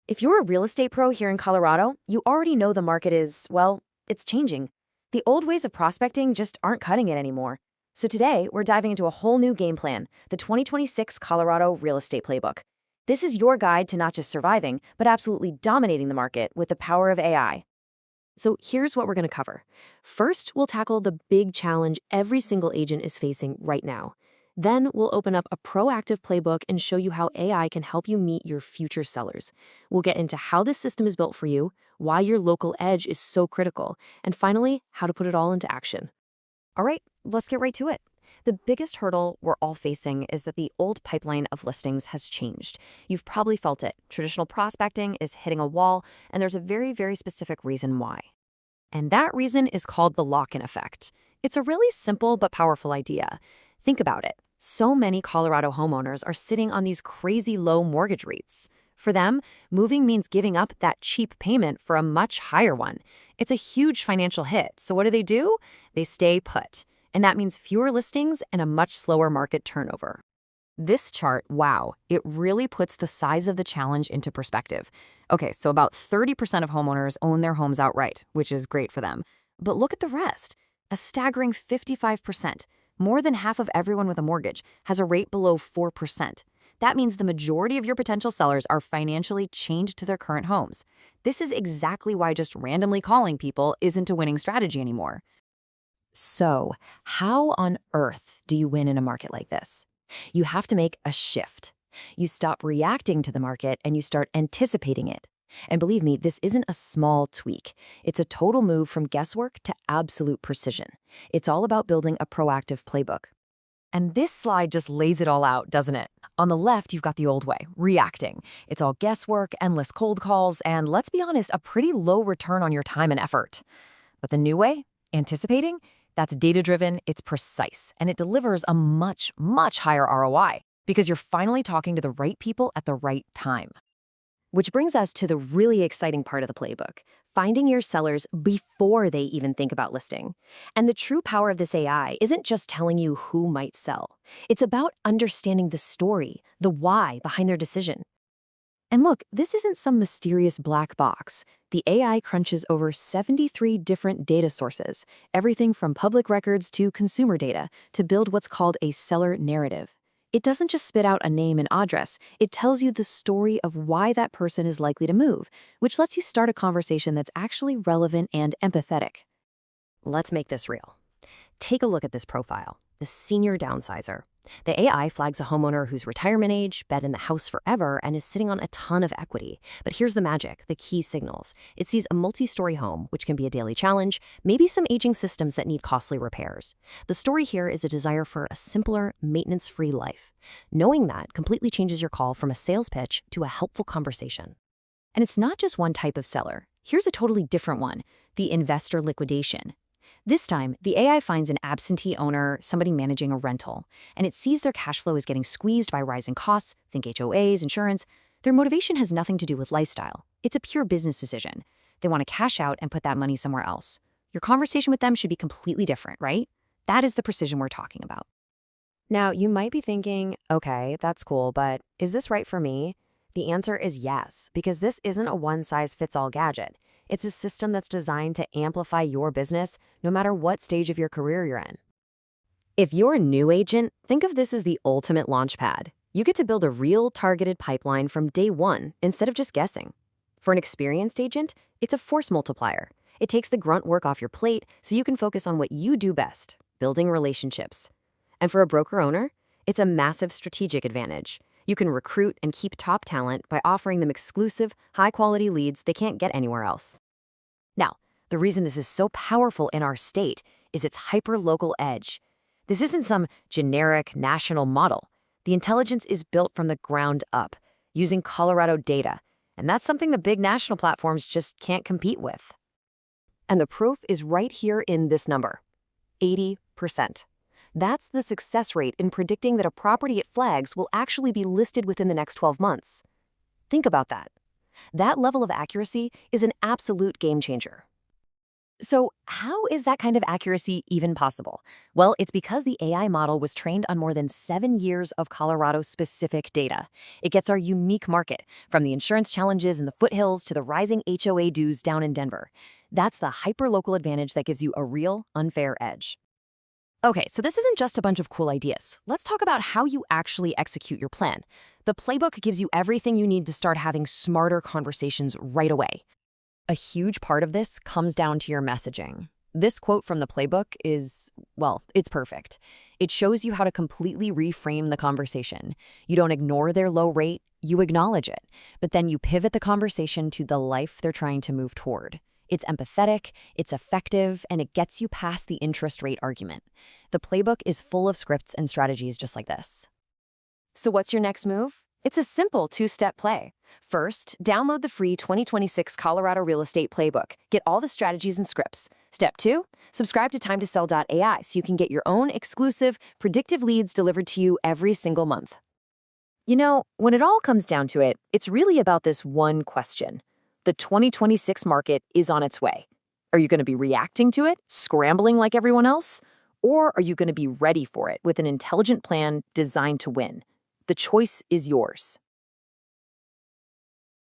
If you're a real estate pro here in Colorado, you already know the market is, well, it's changing. The old ways of prospecting just aren't cutting it anymore. So today, we're diving into a whole new game plan, the 2026 Colorado Real Estate Playbook. This is your guide to not just surviving, but absolutely dominating the market with the power of AI. So here's what we're going to cover. First, we'll tackle the big challenge every single agent is facing right now. Then we'll open up a proactive playbook and show you how AI can help you meet your future sellers. We'll get into how this system is built for you, why your local edge is so critical, and finally, how to put it all into action. All right, let's get right to it. The biggest hurdle we're all facing is that the old pipeline of listings has changed. You've probably felt it. Traditional prospecting is hitting a wall, and there's a very, very specific reason why. And that reason is called the lock-in effect. It's a really simple but powerful idea. Think about it. So many Colorado homeowners are sitting on these crazy low mortgage rates. For them, moving means giving up that cheap payment for a much higher one. It's a huge financial hit, so what do? They stay put. And that means fewer listings and a much slower market turnover. This chart, wow, it really puts the size of the challenge into perspective. Okay, so about 30% of homeowners own their homes outright, which is great for them. But look at the rest. A staggering 55%. More than half of everyone with a mortgage has a rate below 4%. That means the majority of your potential sellers are financially chained to their current homes. This is exactly why just randomly calling people isn't a winning strategy anymore. So, how on earth do you win in a market like this? You have to make a shift. You stop reacting to the market and you start anticipating it. And believe me, this isn't a small tweak. It's a total move from guesswork to absolute precision. It's all about building a proactive playbook. And this slide just lays it all out, doesn't it? On the left, you've got the old way, reacting. It's all guesswork, endless cold calls, and let's be honest, a pretty low return on your time and effort. But the new way, anticipating, that's data-driven, it's precise, and it delivers a much, much higher ROI because you're finally talking to the right people at the right time. Which brings us to the really exciting part of the playbook, finding your sellers before they even think about listing. And the true power of this AI isn't just telling you who might sell. It's about understanding the story, the why behind their decision. And look, this isn't some mysterious black box. The AI crunches over 73 different data sources, everything from public records to consumer data, to build what's called a seller narrative. It doesn't just spit out a name and address, it tells you the story of why that person is likely to move, which lets you start a conversation that's actually relevant and empathetic. Let's make this real. Take a look at this profile, the senior downsizer. The AI flags a homeowner who's retirement age, been in the house forever, and is sitting on a ton of equity. But here's the magic, the key signals. It sees a multi-story home, which can be a daily challenge, maybe some aging systems that need costly repairs. The story here is a desire for a simpler, maintenance-free life. Knowing that completely changes your call from a sales pitch to a helpful conversation. And it's not just one type of seller. Here's a totally different one, the investor liquidation. This time, the AI finds an absentee owner, somebody managing a rental, and it sees their cash flow is getting squeezed by rising costs, think HOAs, insurance. Their motivation has nothing to do with lifestyle. It's a pure business decision. They want to cash out and put that money somewhere else. Your conversation with them should be completely different, right? That is the precision we're talking about. Now, you might be thinking, okay, that's cool, but is this right for me? The answer is yes, because this isn't a one-size-fits-all gadget. It's a system that's designed to amplify your business no matter what stage of your career you're in. If you're a new agent, think of this as the ultimate launchpad. You get to build a real targeted pipeline from day one instead of just guessing. For an experienced agent, it's a force multiplier. It takes the grunt work off your plate so you can focus on what you do best, building relationships. And for a broker owner, it's a massive strategic advantage. You can recruit and keep top talent by offering them exclusive, high-quality leads they can't get anywhere else. Now, the reason this is so powerful in our state is its hyper-local edge. This isn't some generic national model. The intelligence is built from the ground up, using Colorado data, and that's something the big national platforms just can't compete with. And the proof is right here in this number, 80%. That's the success rate in predicting that a property it flags will actually be listed within the next 12 months. Think about that. That level of accuracy is an absolute game changer. So, how is that kind of accuracy even possible? Well, it's because the AI model was trained on more than 7 years of Colorado specific data. It gets our unique market, from the insurance challenges in the foothills to the rising HOA dues down in Denver. That's the hyper-local advantage that gives you a real, unfair edge. Okay, so this isn't just a bunch of cool ideas. Let's talk about how you actually execute your plan. The playbook gives you everything you need to start having smarter conversations right away. A huge part of this comes down to your messaging. This quote from the playbook is, well, it's perfect. It shows you how to completely reframe the conversation. You don't ignore their low rate, you acknowledge it, but then you pivot the conversation to the life they're trying to move toward. It's empathetic, it's effective, and it gets you past the interest rate argument. The playbook is full of scripts and strategies just like this. So what's your next move? It's a simple two-step play. First, download the free 2026 Colorado Real Estate Playbook. Get all the strategies and scripts. Step 2, subscribe to TimeToSell.AI so you can get your own exclusive, predictive leads delivered to you every single month. You know, when it all comes down to it, it's really about this one question. The 2026 market is on its way. Are you going to be reacting to it, scrambling like everyone else? Or are you going to be ready for it with an intelligent plan designed to win? The choice is yours.